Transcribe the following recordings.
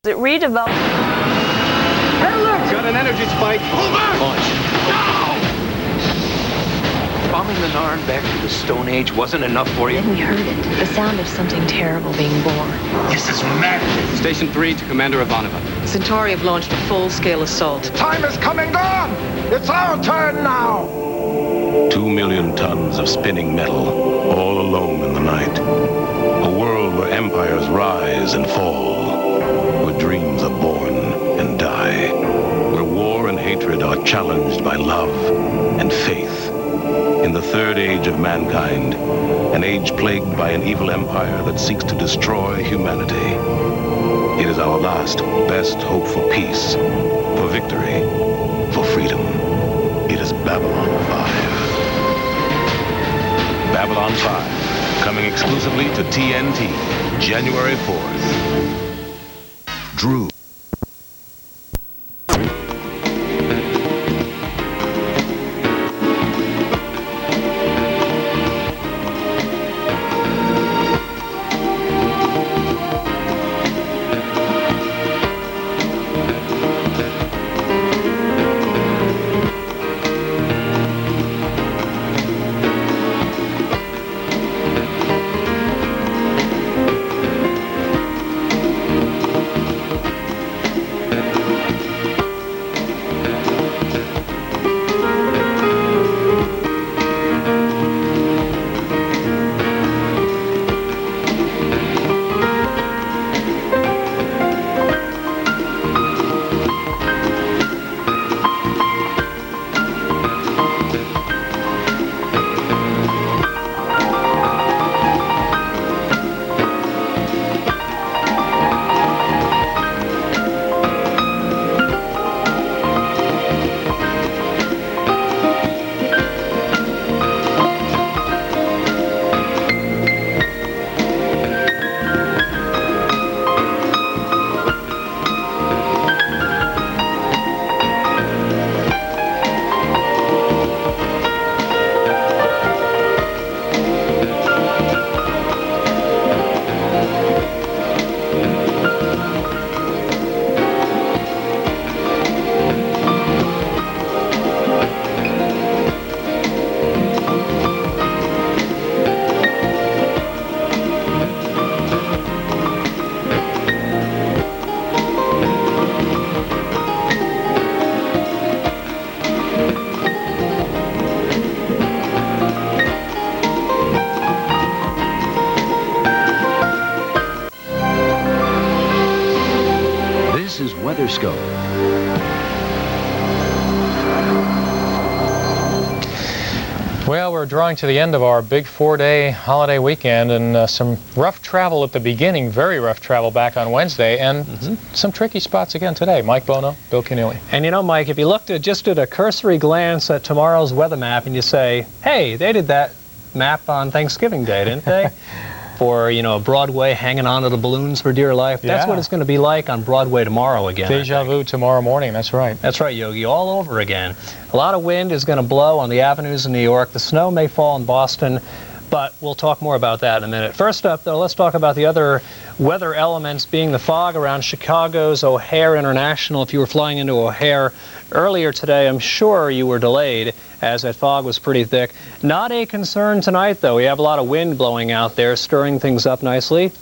It redeveloped. Hey, look! Got an energy spike. Hold on! Launch. No! Bombing the Narn back to the Stone Age wasn't enough for you? Then we heard it. The sound of something terrible being born. This is madness. Station 3 to Commander Ivanova. Centauri have launched a full-scale assault. Time is coming on! It's our turn now! 2 million tons of spinning metal, all alone in the night. A world where empires rise and fall, where dreams are born and die, where war and hatred are challenged by love and faith. In the third age of mankind, an age plagued by an evil empire that seeks to destroy humanity. It is our last, best hope for peace, for victory, for freedom. It is Babylon 5. Babylon 5, coming exclusively to TNT, January 4th. Drew. Weatherscope. Well, we're drawing to the end of our big 4-day holiday weekend, and some rough travel at the beginning, very rough travel back on Wednesday, and some tricky spots again today. Mike Bono, Bill Keneally. And you know, Mike, if you looked at just at a cursory glance at tomorrow's weather map and you say, hey, they did that map on Thanksgiving Day, didn't they? For, you know, Broadway hanging on to the balloons for dear life. That's what it's going to be like on Broadway tomorrow again. Deja vu tomorrow morning, that's right. That's right, Yogi, all over again. A lot of wind is going to blow on the avenues in New York. The snow may fall in Boston, but we'll talk more about that in a minute. First up, though, let's talk about the other weather elements, being the fog around Chicago's O'Hare International. If you were flying into O'Hare earlier today, I'm sure you were delayed, as that fog was pretty thick. Not a concern tonight, though. We have a lot of wind blowing out there, stirring things up nicely.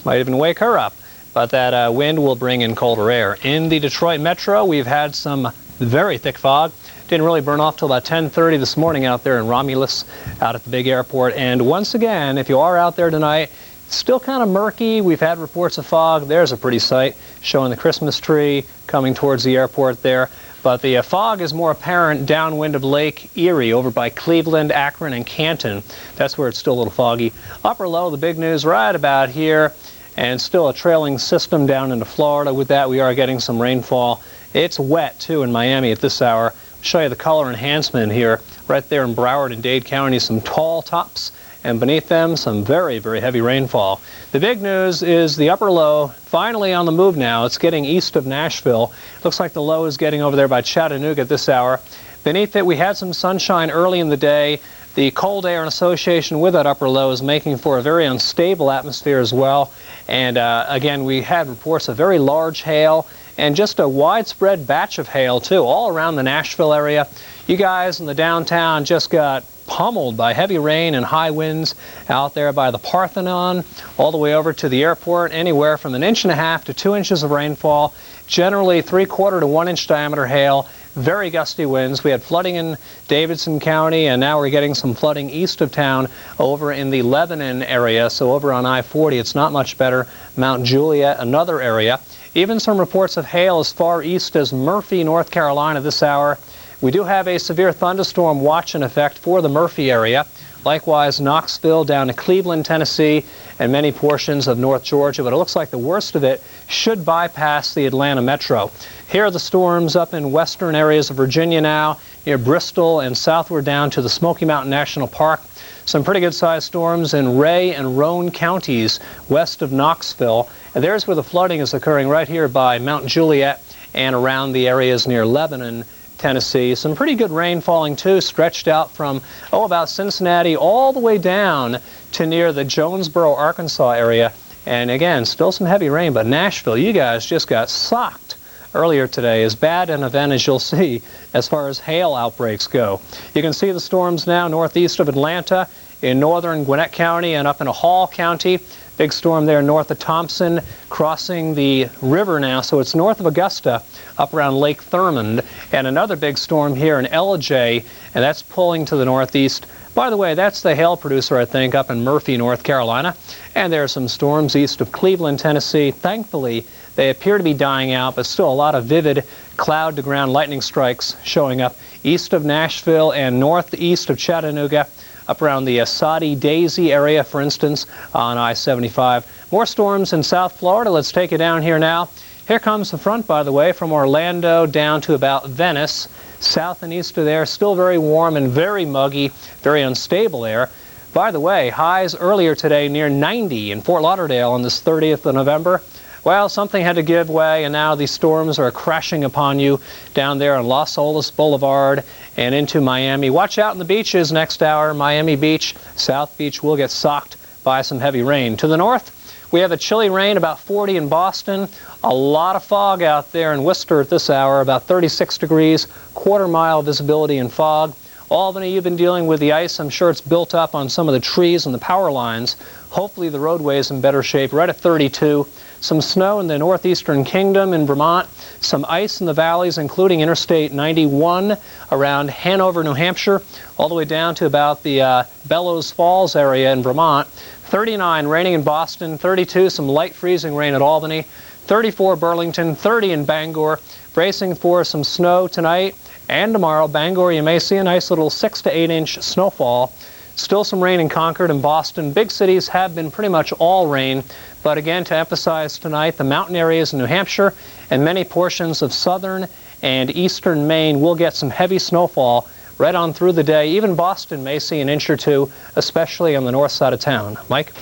Might even wake her up. But that wind will bring in colder air. In the Detroit metro, we've had some very thick fog. Didn't really burn off till about 10:30 this morning out there in Romulus, out at the big airport. And once again, if you are out there tonight, it's still kind of murky. We've had reports of fog. There's a pretty sight showing the Christmas tree coming towards the airport there. But the fog is more apparent downwind of Lake Erie over by Cleveland, Akron, and Canton. That's where it's still a little foggy. Upper low, the big news right about here, and still a trailing system down into Florida. With that, we are getting some rainfall. It's wet, too, in Miami at this hour. I'll show you the color enhancement here. Right there in Broward and Dade County, some tall tops, and beneath them, some very, very heavy rainfall. The big news is the upper low finally on the move now. It's getting east of Nashville. Looks like the low is getting over there by Chattanooga at this hour. Beneath it, we had some sunshine early in the day, The cold air in association with that upper low is making for a very unstable atmosphere as well. And again, we had reports of very large hail and just a widespread batch of hail too, all around the Nashville area. You guys in the downtown just got pummeled by heavy rain and high winds out there by the Parthenon, all the way over to the airport, anywhere from 1.5 inches to 2 inches of rainfall, generally 3/4 to 1 inch diameter hail, very gusty winds. We had flooding in Davidson County, and now we're getting some flooding east of town over in the Lebanon area, so over on I-40 it's not much better. Mount Juliet, another area. Even some reports of hail as far east as Murphy, North Carolina this hour. We do have a severe thunderstorm watch in effect for the Murphy area. Likewise, Knoxville down to Cleveland, Tennessee, and many portions of North Georgia, but it looks like the worst of it should bypass the Atlanta metro. Here are the storms up in western areas of Virginia now, near Bristol and southward down to the Smoky Mountain National Park. Some pretty good-sized storms in Ray and Roane counties west of Knoxville. And there's where the flooding is occurring, right here by Mount Juliet and around the areas near Lebanon, Tennessee. Some pretty good rain falling too, stretched out from about Cincinnati all the way down to near the Jonesboro, Arkansas area. And again, still some heavy rain, but Nashville, you guys just got socked earlier today. As bad an event as you'll see as far as hail outbreaks go. You can see the storms now northeast of Atlanta, in northern Gwinnett County and up in Hall County. Big storm there north of Thompson, crossing the river now, so it's north of Augusta, up around Lake Thurmond. And another big storm here in Ellijay, and that's pulling to the northeast. By the way, that's the hail producer, I think, up in Murphy, North Carolina. And there are some storms east of Cleveland, Tennessee. Thankfully, they appear to be dying out, but still a lot of vivid cloud-to-ground lightning strikes showing up east of Nashville and northeast of Chattanooga, up around the Soddy-Daisy area, for instance, on I-75. More storms in South Florida. Let's take it down here now. Here comes the front, by the way, from Orlando down to about Venice. South and east of there, still very warm and very muggy, very unstable air. By the way, highs earlier today near 90 in Fort Lauderdale on this 30th of November. Well, something had to give way, and now these storms are crashing upon you down there on Las Olas Boulevard and into Miami. Watch out in the beaches next hour. Miami Beach, South Beach will get socked by some heavy rain. To the north, we have a chilly rain, about 40 in Boston. A lot of fog out there in Worcester at this hour, about 36 degrees, quarter-mile visibility in fog. Albany, you've been dealing with the ice. I'm sure it's built up on some of the trees and the power lines. Hopefully the roadway is in better shape, right at 32. Some snow in the northeastern kingdom in Vermont. Some ice in the valleys, including Interstate 91 around Hanover, New Hampshire, all the way down to about the Bellows Falls area in Vermont. 39 raining in Boston, 32 some light freezing rain at Albany, 34 Burlington, 30 in Bangor. Bracing for some snow tonight and tomorrow. Bangor, you may see a nice little 6 to 8 inch snowfall. Still some rain in Concord and Boston. Big cities have been pretty much all rain. But again, to emphasize tonight, the mountain areas in New Hampshire and many portions of southern and eastern Maine will get some heavy snowfall right on through the day. Even Boston may see an inch or two, especially on the north side of town. Mike?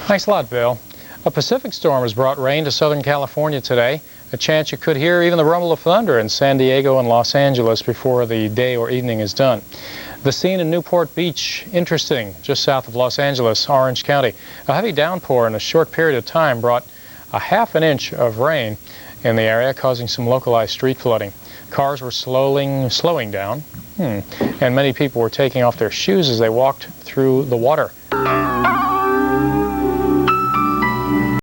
Thanks a lot, Bill. A Pacific storm has brought rain to Southern California today. A chance you could hear even the rumble of thunder in San Diego and Los Angeles before the day or evening is done. The scene in Newport Beach, interesting, just south of Los Angeles, Orange County. A heavy downpour in a short period of time brought a ½ an inch of rain in the area, causing some localized street flooding. Cars were slowing down, and many people were taking off their shoes as they walked through the water.